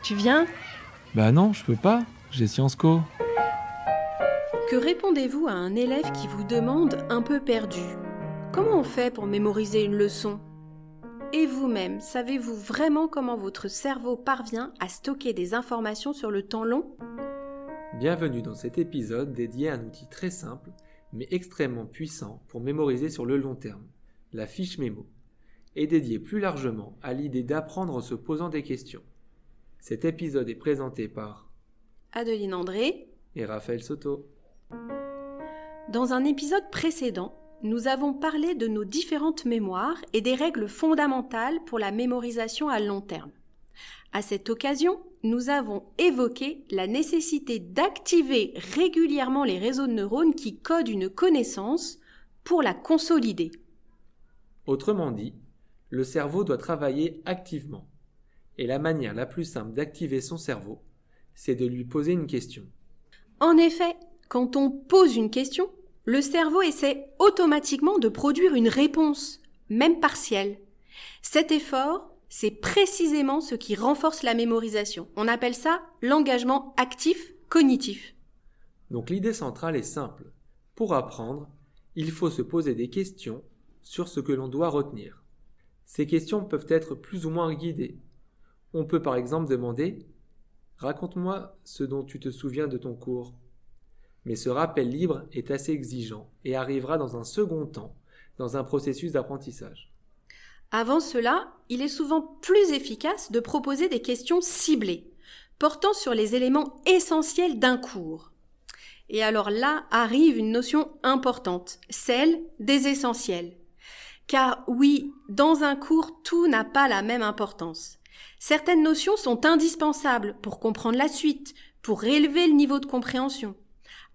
Tu viens? Bah non, je peux pas, j'ai Sciences Co. Que répondez-vous à un élève qui vous demande un peu perdu? Comment on fait pour mémoriser une leçon? Et vous-même, savez-vous vraiment comment votre cerveau parvient à stocker des informations sur le temps long? Bienvenue dans cet épisode dédié à un outil très simple, mais extrêmement puissant pour mémoriser sur le long terme, la fiche mémo, et dédié plus largement à l'idée d'apprendre en se posant des questions. Cet épisode est présenté par Adeline André. et Raphaël Soto. Dans un épisode précédent, nous avons parlé de nos différentes mémoires et des règles fondamentales pour la mémorisation à long terme. À cette occasion, nous avons évoqué la nécessité d'activer régulièrement les réseaux de neurones qui codent une connaissance pour la consolider. Autrement dit, le cerveau doit travailler activement. Et la manière la plus simple d'activer son cerveau, c'est de lui poser une question. En effet, quand on pose une question, le cerveau essaie automatiquement de produire une réponse, même partielle. Cet effort, c'est précisément ce qui renforce la mémorisation. On appelle ça l'engagement actif cognitif. Donc l'idée centrale est simple. Pour apprendre, il faut se poser des questions sur ce que l'on doit retenir. Ces questions peuvent être plus ou moins guidées. On peut par exemple demander « Raconte-moi ce dont tu te souviens de ton cours ». Mais ce rappel libre est assez exigeant et arrivera dans un second temps, dans un processus d'apprentissage. Avant cela, il est souvent plus efficace de proposer des questions ciblées, portant sur les éléments essentiels d'un cours. Et alors là arrive une notion importante, celle des essentiels. Car oui, dans un cours, tout n'a pas la même importance. Certaines notions sont indispensables pour comprendre la suite, pour élever le niveau de compréhension,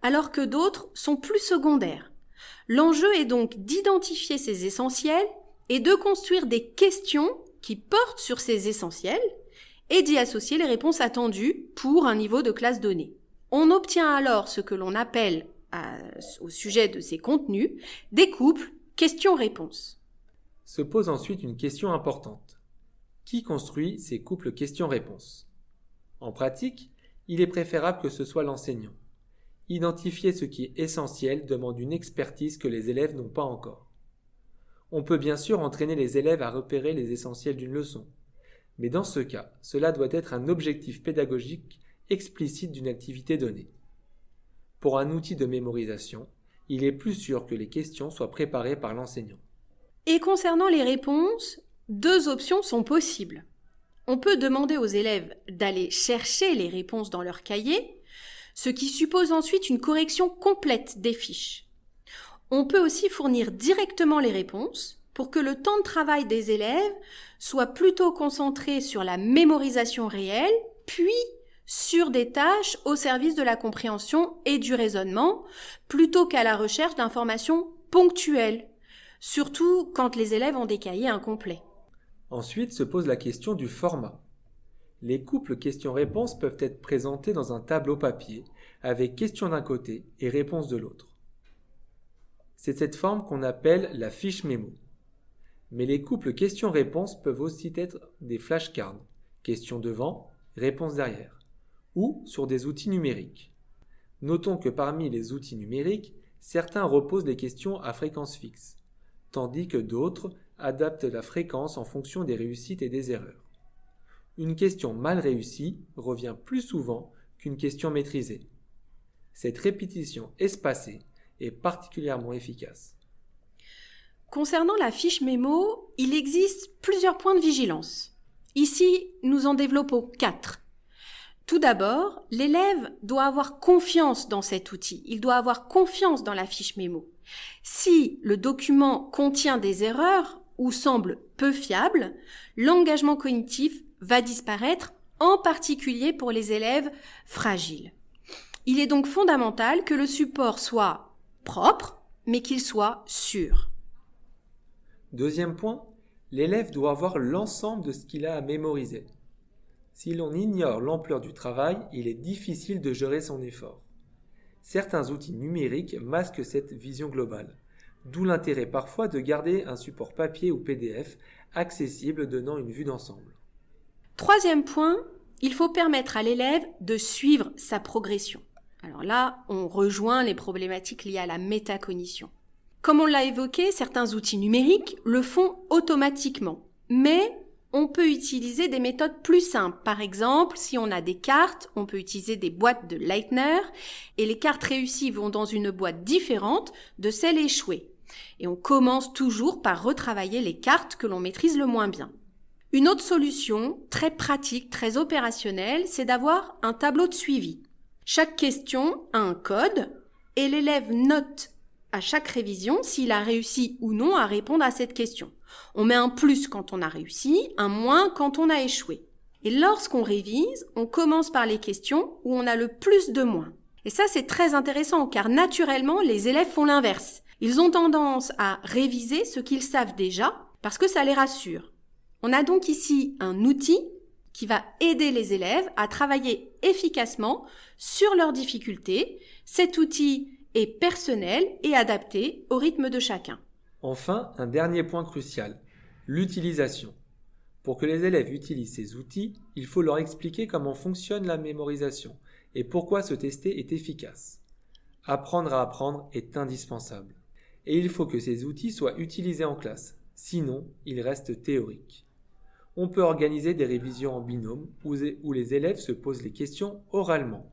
alors que d'autres sont plus secondaires. L'enjeu est donc d'identifier ces essentiels et de construire des questions qui portent sur ces essentiels et d'y associer les réponses attendues pour un niveau de classe donné. On obtient alors ce que l'on appelle, au sujet de ces contenus, des couples questions-réponses. Se pose ensuite une question importante. Qui construit ces couples questions-réponses ? En pratique, il est préférable que ce soit l'enseignant. Identifier ce qui est essentiel demande une expertise que les élèves n'ont pas encore. On peut bien sûr entraîner les élèves à repérer les essentiels d'une leçon, mais dans ce cas, cela doit être un objectif pédagogique explicite d'une activité donnée. Pour un outil de mémorisation, il est plus sûr que les questions soient préparées par l'enseignant. Et concernant les réponses, deux options sont possibles. On peut demander aux élèves d'aller chercher les réponses dans leur cahier, ce qui suppose ensuite une correction complète des fiches. On peut aussi fournir directement les réponses pour que le temps de travail des élèves soit plutôt concentré sur la mémorisation réelle, puis sur des tâches au service de la compréhension et du raisonnement, plutôt qu'à la recherche d'informations ponctuelles, surtout quand les élèves ont des cahiers incomplets. Ensuite se pose la question du format. Les couples questions-réponses peuvent être présentés dans un tableau papier, avec questions d'un côté et réponses de l'autre. C'est cette forme qu'on appelle la fiche mémo. Mais les couples questions-réponses peuvent aussi être des flashcards, questions devant, réponses derrière, ou sur des outils numériques. Notons que parmi les outils numériques, certains reposent les questions à fréquence fixe, tandis que d'autres adaptent la fréquence en fonction des réussites et des erreurs. Une question mal réussie revient plus souvent qu'une question maîtrisée. Cette répétition espacée est particulièrement efficace. Concernant la fiche mémo, il existe plusieurs points de vigilance. Ici, nous en développons 4. Tout d'abord, l'élève doit avoir confiance dans cet outil. Il doit avoir confiance dans la fiche mémo. Si le document contient des erreurs ou semble peu fiable, l'engagement cognitif va disparaître, en particulier pour les élèves fragiles. Il est donc fondamental que le support soit propre, mais qu'il soit sûr. Deuxième point, l'élève doit avoir l'ensemble de ce qu'il a à mémoriser. Si l'on ignore l'ampleur du travail, il est difficile de gérer son effort. Certains outils numériques masquent cette vision globale, d'où l'intérêt parfois de garder un support papier ou PDF accessible donnant une vue d'ensemble. Troisième point, il faut permettre à l'élève de suivre sa progression. Alors là, on rejoint les problématiques liées à la métacognition. Comme on l'a évoqué, certains outils numériques le font automatiquement, mais on peut utiliser des méthodes plus simples. Par exemple, si on a des cartes, on peut utiliser des boîtes de Leitner et les cartes réussies vont dans une boîte différente de celles échouées. Et on commence toujours par retravailler les cartes que l'on maîtrise le moins bien. Une autre solution, très pratique, très opérationnelle, c'est d'avoir un tableau de suivi. Chaque question a un code et l'élève note à chaque révision s'il a réussi ou non à répondre à cette question. On met un plus quand on a réussi, un moins quand on a échoué. Et lorsqu'on révise, on commence par les questions où on a le plus de moins. Et ça, c'est très intéressant car naturellement, les élèves font l'inverse. Ils ont tendance à réviser ce qu'ils savent déjà parce que ça les rassure. On a donc ici un outil qui va aider les élèves à travailler efficacement sur leurs difficultés. Cet outil est personnel et adapté au rythme de chacun. Enfin, un dernier point crucial, l'utilisation. Pour que les élèves utilisent ces outils, il faut leur expliquer comment fonctionne la mémorisation et pourquoi ce tester est efficace. Apprendre à apprendre est indispensable. Et il faut que ces outils soient utilisés en classe, sinon ils restent théoriques. On peut organiser des révisions en binôme où les élèves se posent les questions oralement.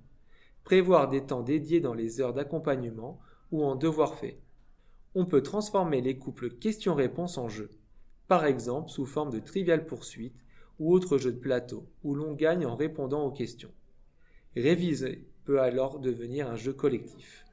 Prévoir des temps dédiés dans les heures d'accompagnement ou en devoirs faits. On peut transformer les couples questions-réponses en jeux, par exemple sous forme de trivial poursuite ou autre jeu de plateau où l'on gagne en répondant aux questions. Réviser peut alors devenir un jeu collectif.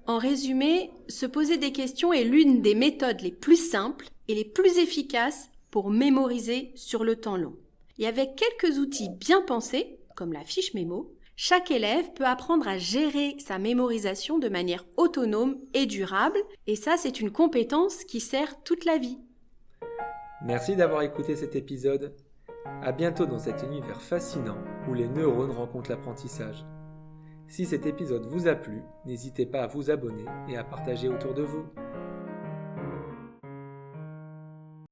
En résumé, se poser des questions est l'une des méthodes les plus simples et les plus efficaces pour mémoriser sur le temps long. Et avec quelques outils bien pensés, comme la fiche mémo, chaque élève peut apprendre à gérer sa mémorisation de manière autonome et durable, et ça, c'est une compétence qui sert toute la vie. Merci d'avoir écouté cet épisode. À bientôt dans cet univers fascinant où les neurones rencontrent l'apprentissage. Si cet épisode vous a plu, n'hésitez pas à vous abonner et à partager autour de vous.